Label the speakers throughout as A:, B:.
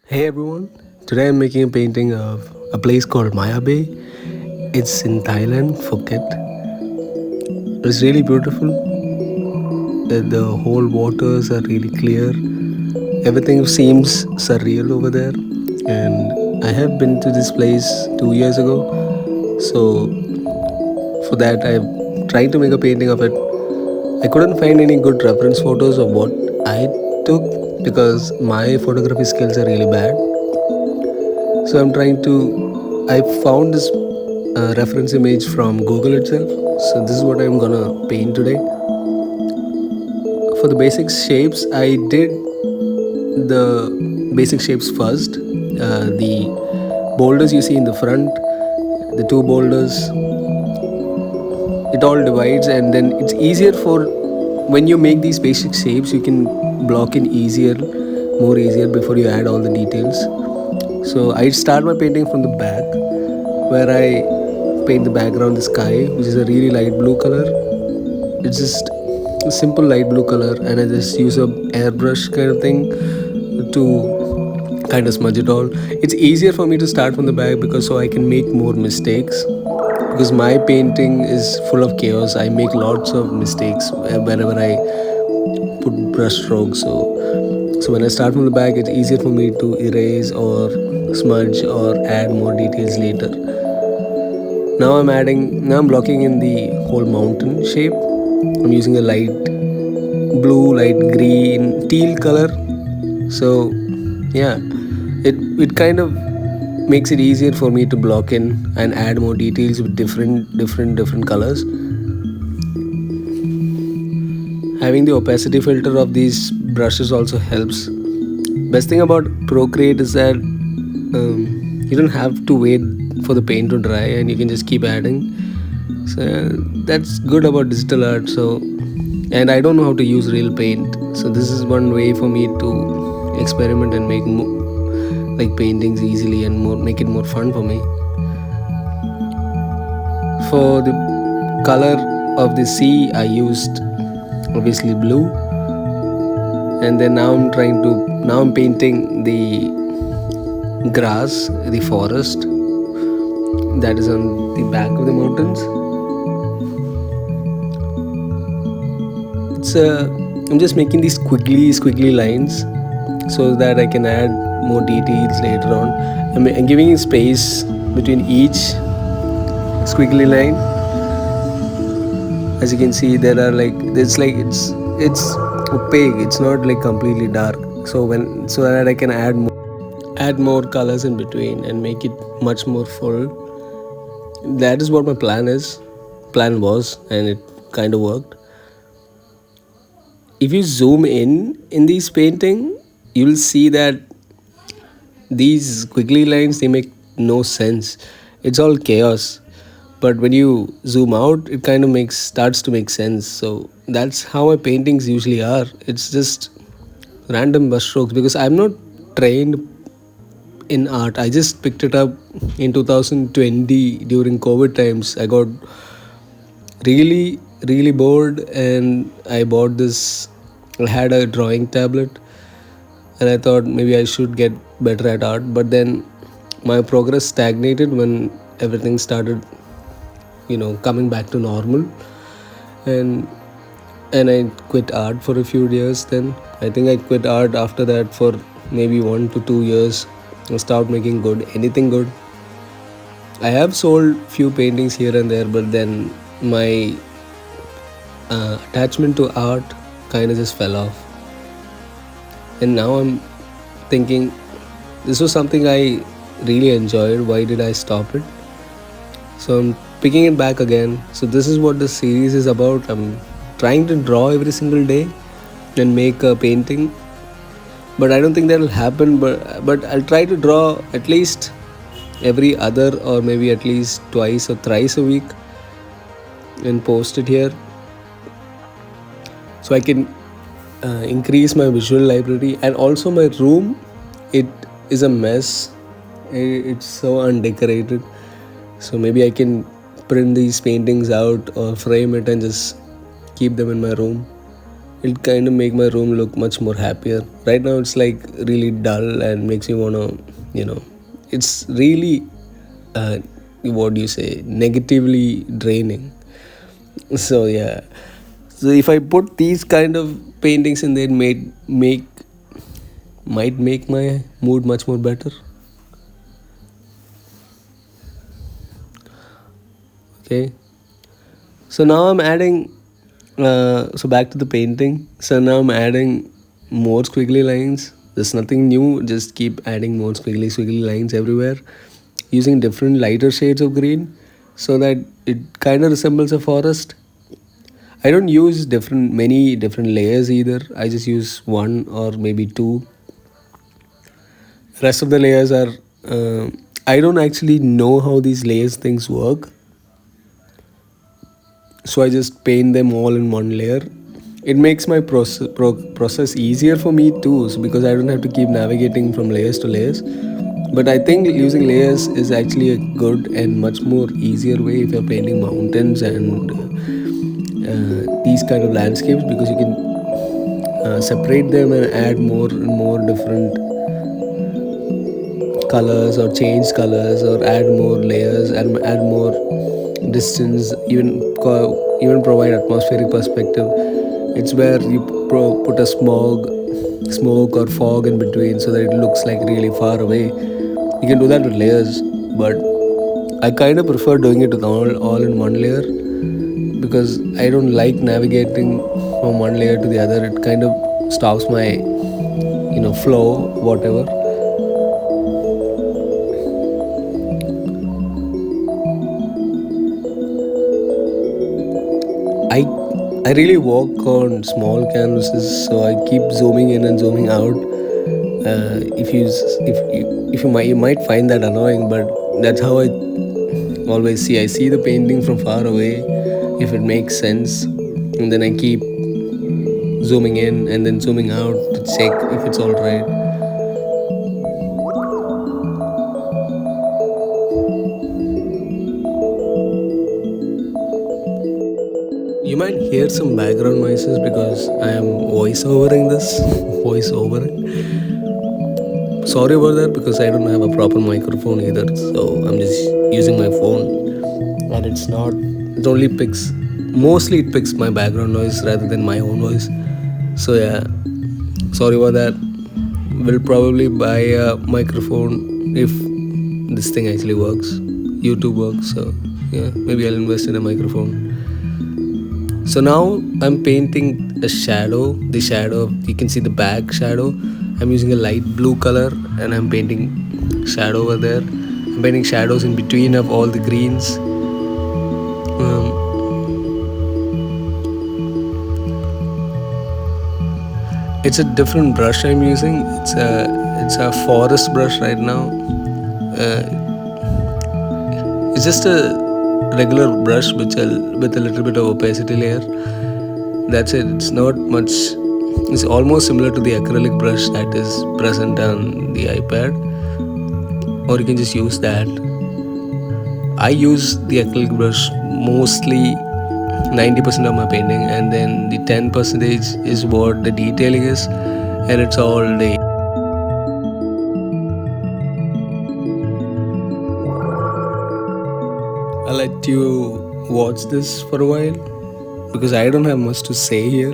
A: Hey everyone, today I'm making a painting of a place called Maya Bay. It's in Thailand, Phuket. It's really beautiful. The whole waters are really clear. Everything seems surreal over there. And I have been to this place 2 years ago. So for that, I'm trying to make a painting of it. I couldn't find any good reference photos of what I took because my photography skills are really bad. So I'm trying to. I found this reference image from Google itself. So this is what I'm gonna paint today. For the basic shapes, I did the basic shapes first. The boulders you see in the front, the two boulders, it all divides, and then it's easier for when you make these basic shapes. You can block in easier, more easier before you add all the details. So I start my painting from the back, where I paint the background, the sky, which is a really light blue color. It's just a simple light blue color, and I just use a airbrush kind of thing to kind of smudge it all. It's easier for me to start from the back because so I can make more mistakes, because my painting is full of chaos. I make lots of mistakes whenever I put brush strokes. So when I start from the back, it's easier for me to erase or smudge or add more details later. Now I'm blocking in the whole mountain shape. I'm using a light blue, light green, teal color. So yeah, it kind of makes it easier for me to block in and add more details with different colors. Having the opacity filter of these brushes also helps. Best thing about Procreate is that you don't have to wait for the paint to dry, and you can just keep adding. So that's good about digital art. So, and I don't know how to use real paint, so this is one way for me to experiment and make like paintings easily and more, make it more fun for me. For the color of the sea, I used obviously blue, and then now I'm painting the grass, the forest that is on the back of the mountains. It's I'm just making these squiggly lines so that I can add more details later on. I'm giving space between each squiggly line. As you can see, there are like it's opaque. It's not like completely dark. So that I can add more colors in between and make it much more full. That is what my plan was, and it kind of worked. If you zoom in this painting, you will see that these squiggly lines, they make no sense. It's all chaos. But when you zoom out, it kind of makes starts to make sense. So that's how my paintings usually are. It's just random brushstrokes because I'm not trained in art. I just picked it up in 2020 during COVID times. I got really bored, and I bought this. I had a drawing tablet, and I thought maybe I should get better at art. But then my progress stagnated when everything started, coming back to normal, and I quit art for a few years. Then I think I quit art after that for maybe 1 to 2 years. I stopped making anything good. I have sold few paintings here and there, but then my attachment to art kind of just fell off. And now I'm thinking, this was something I really enjoyed. Why did I stop it? So I'm picking it back again. So this is what the series is about. I'm trying to draw every single day and make a painting, but I don't think that'll happen. But I'll try to draw at least every other, or maybe at least twice or thrice a week, and post it here so I can increase my visual library. And also my room, it is a mess. It's so undecorated. So maybe I can print these paintings out or frame it and just keep them in my room. it kind of make my room look much more happier. Right now it's like really dull and makes me wanna, you know, it's really uh, what do you say, negatively draining. So yeah, so if I put these kind of paintings in there, might make my mood much more better. Okay, so now I'm adding so back to the painting. So now I'm adding more squiggly lines. There's nothing new, just keep adding more squiggly lines everywhere using different lighter shades of green so that it kind of resembles a forest. I don't use many different layers either. I just use one or maybe two. Rest of the layers are I don't actually know how these layers things work, so I just paint them all in one layer. It makes my process easier for me too, so because I don't have to keep navigating from layers to layers. But I think using layers is actually a good and much more easier way if you're painting mountains and these kind of landscapes, because you can separate them and add more and more different colors or change colors or add more layers and add more distance, even provide atmospheric perspective. It's where you put a smoke or fog in between so that it looks like really far away. You can do that with layers, but I kind of prefer doing it with all in one layer, because I don't like navigating from one layer to the other. It kind of stops my flow, whatever. I I really work on small canvases, so I keep zooming in and zooming out. If you might find that annoying, but that's how I always see. I see the painting from far away, if it makes sense, and then I keep zooming in and then zooming out to check if it's all right. You might hear some background noises because I am voiceovering this, voiceovering. Sorry about that, because I don't have a proper microphone either, so I'm just using my phone, and it's not. It only picks. Mostly, it picks my background noise rather than my own voice. So yeah, sorry about that. We'll probably buy a microphone if this thing actually works. YouTube works, so yeah, maybe I'll invest in a microphone. So now I'm painting a shadow. The shadow, you can see the back shadow. I'm using a light blue color and I'm painting shadow over there. I'm painting shadows in between of all the greens. It's a different brush I'm using. It's a forest brush right now. It's just a regular brush with a little bit of opacity layer. That's it. It's not much. It's almost similar to the acrylic brush that is present on the iPad, or you can just use that. I use the acrylic brush mostly 90% of my painting, and then the 10% is what the detailing is, and it's all the. I'll let you watch this for a while because I don't have much to say here.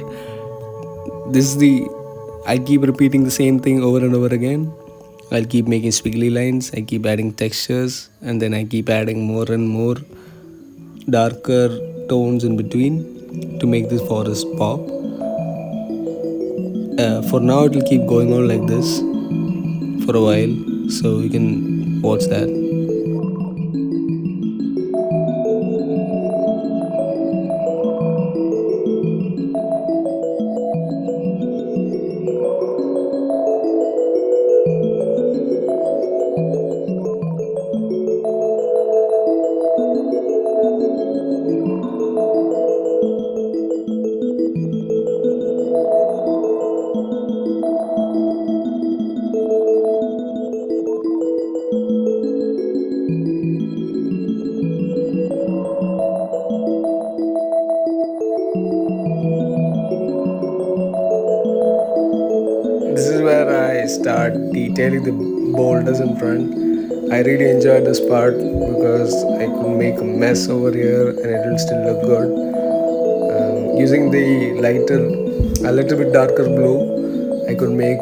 A: This is the. I keep repeating the same thing over and over again. I'll keep making squiggly lines, I keep adding textures, and then I keep adding more and more darker tones in between to make this forest pop. For now, it will keep going on like this for a while, so you can watch that. start detailing the boulders in front. I really enjoyed this part because I could make a mess over here and it will still look good. Using the lighter, a little bit darker blue, I could make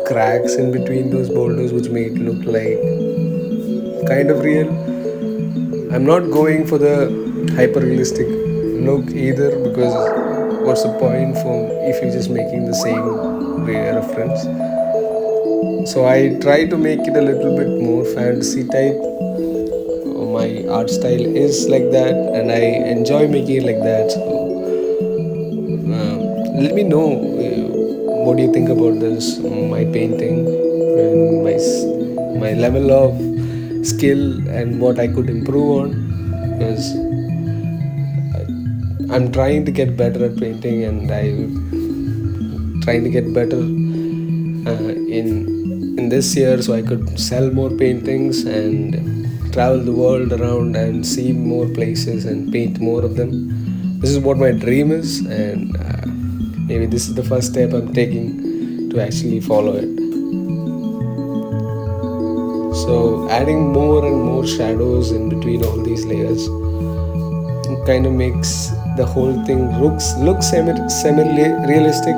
A: cracks in between those boulders, which made it look like kind of real. I'm not going for the hyper realistic look either, because what's the point for if you're just making the same reference? So I try to make it a little bit more fantasy type. My art style is like that, and I enjoy making it like that. So let me know what do you think about this, my painting, and my level of skill and what I could improve on, because I'm trying to get better at painting, and I'm trying to get better in this year, so I could sell more paintings and travel the world around and see more places and paint more of them. This is what my dream is, and maybe this is the first step I'm taking to actually follow it. So adding more and more shadows in between all these layers kind of makes the whole thing look semi realistic,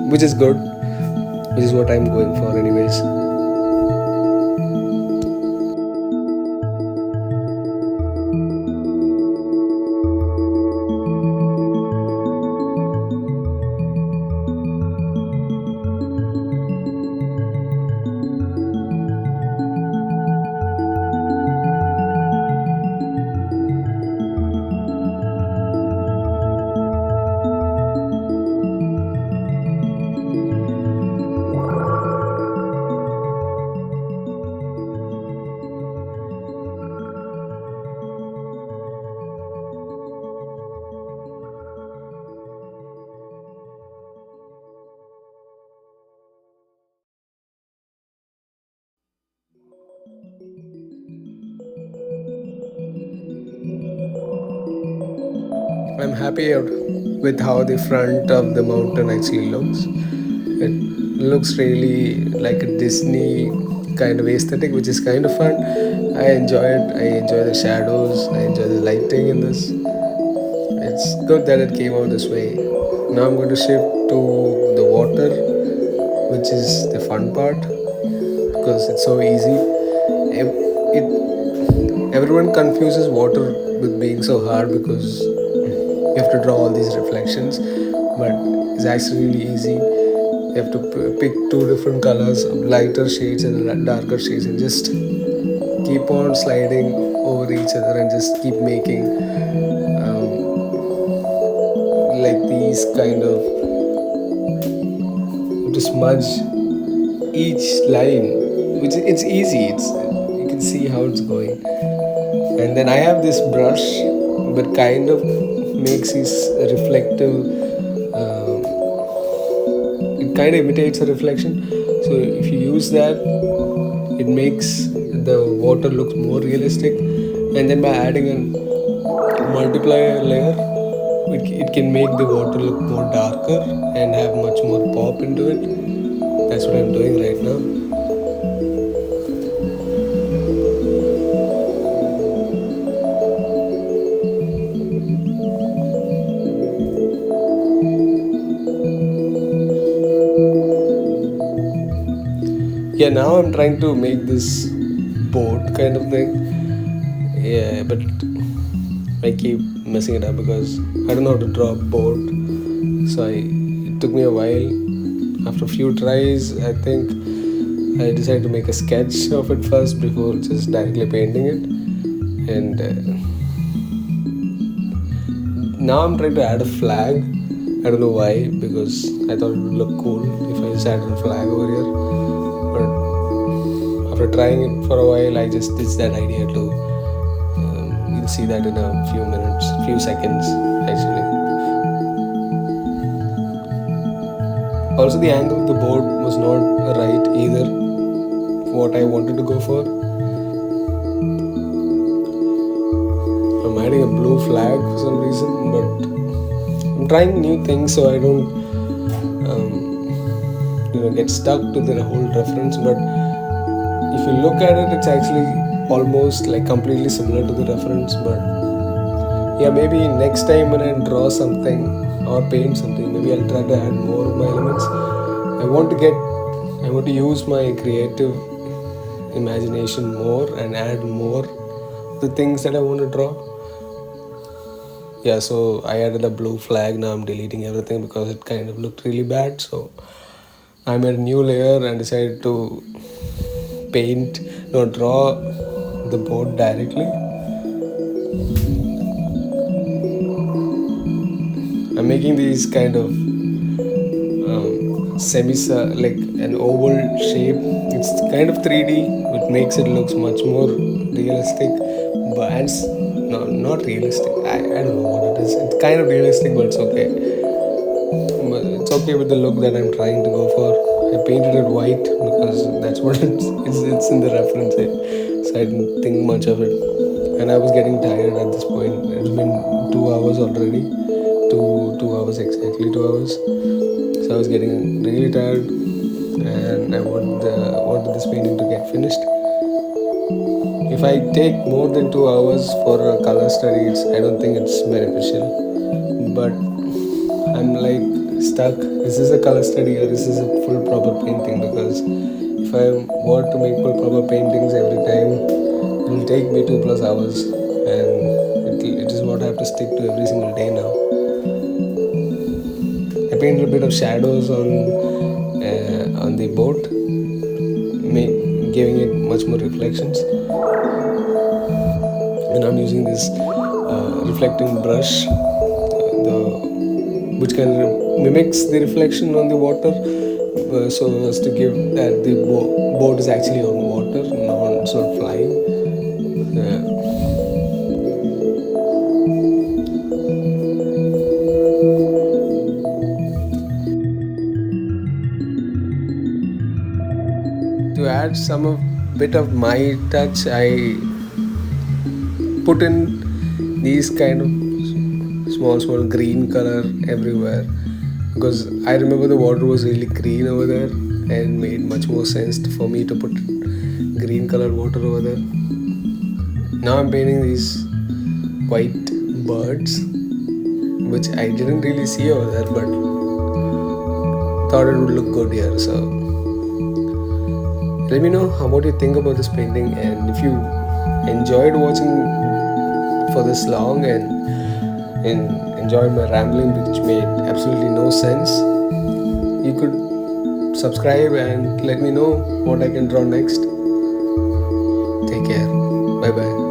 A: which is good, which is what I'm going for anyways. I'm happy with how the front of the mountain actually looks. It looks really like a Disney kind of aesthetic, which is kind of fun. I enjoy it. I enjoy the shadows. I enjoy the lighting in this. It's good that it came out this way. Now I'm going to shift to the water, which is the fun part because it's so easy. Everyone confuses water with being so hard because you have to draw all these reflections, but it's actually really easy. You have to pick two different colors, lighter shades and darker shades, and just keep on sliding over each other and just keep making like these kind of to smudge each line, which it's easy. It's you can see how it's going. And then I have this brush, but kind of makes this reflective. It kind of imitates a reflection. So if you use that, it makes the water look more realistic. And then by adding a multiplier layer, it can make the water look more darker and have much more pop into it. That's what I'm doing right now. Yeah, now I'm trying to make this boat kind of thing. Yeah, but I keep messing it up because I don't know how to draw a boat. So it took me a while. After a few tries, I think I decided to make a sketch of it first before just directly painting it. And now I'm trying to add a flag. I don't know why, because I thought it would look cool if I just added a flag over here. But after trying it for a while, I just ditched that idea too. You'll see that in a few minutes, few seconds actually. Also, the angle of the board was not right either, what I wanted to go for. I'm adding a blue flag for some reason, but I'm trying new things so I don't get stuck to the whole reference. But if you look at it, it's actually almost like completely similar to the reference. But yeah, maybe next time when I draw something or paint something, maybe I'll try to add more of my elements. I want to use my creative imagination more and add more the things that I want to draw. Yeah, so I added a blue flag. Now I'm deleting everything because it kind of looked really bad. So I made a new layer and decided to draw the board directly. I'm making these kind of semi like an oval shape. It's kind of 3D, which makes it looks much more realistic. But no, not realistic. I don't know what it is. It's kind of realistic, but it's okay. But it's okay with the look that I'm trying to go for. I painted it white because that's what it's in the reference. So I didn't think much of it, and I was getting tired at this point. It's been 2 hours already. 2 hours exactly. 2 hours. So I was getting really tired, and I wanted this painting to get finished. If I take more than 2 hours for a color study, I don't think it's beneficial. But I'm like stuck. Is this a color study or is this a full proper painting? Because if I want to make full proper paintings every time, it will take me 2+ hours, and it is what I have to stick to every single day now. I painted a bit of shadows on the boat, giving it much more reflections. And I'm using this reflecting brush, which kind of mimics the reflection on the water, so as to give that the boat is actually on water, it's not flying. To add some bit of my touch, I put in these kind of small green color everywhere, because I remember the water was really green over there, and it made much more sense for me to put green colored water over there. Now I'm painting these white birds, which I didn't really see over there, but thought it would look good here. So let me know what you think about this painting, and if you enjoyed watching for this long and enjoyed my rambling, which made absolutely no sense, you could subscribe and let me know what I can draw next. Take care. Bye bye.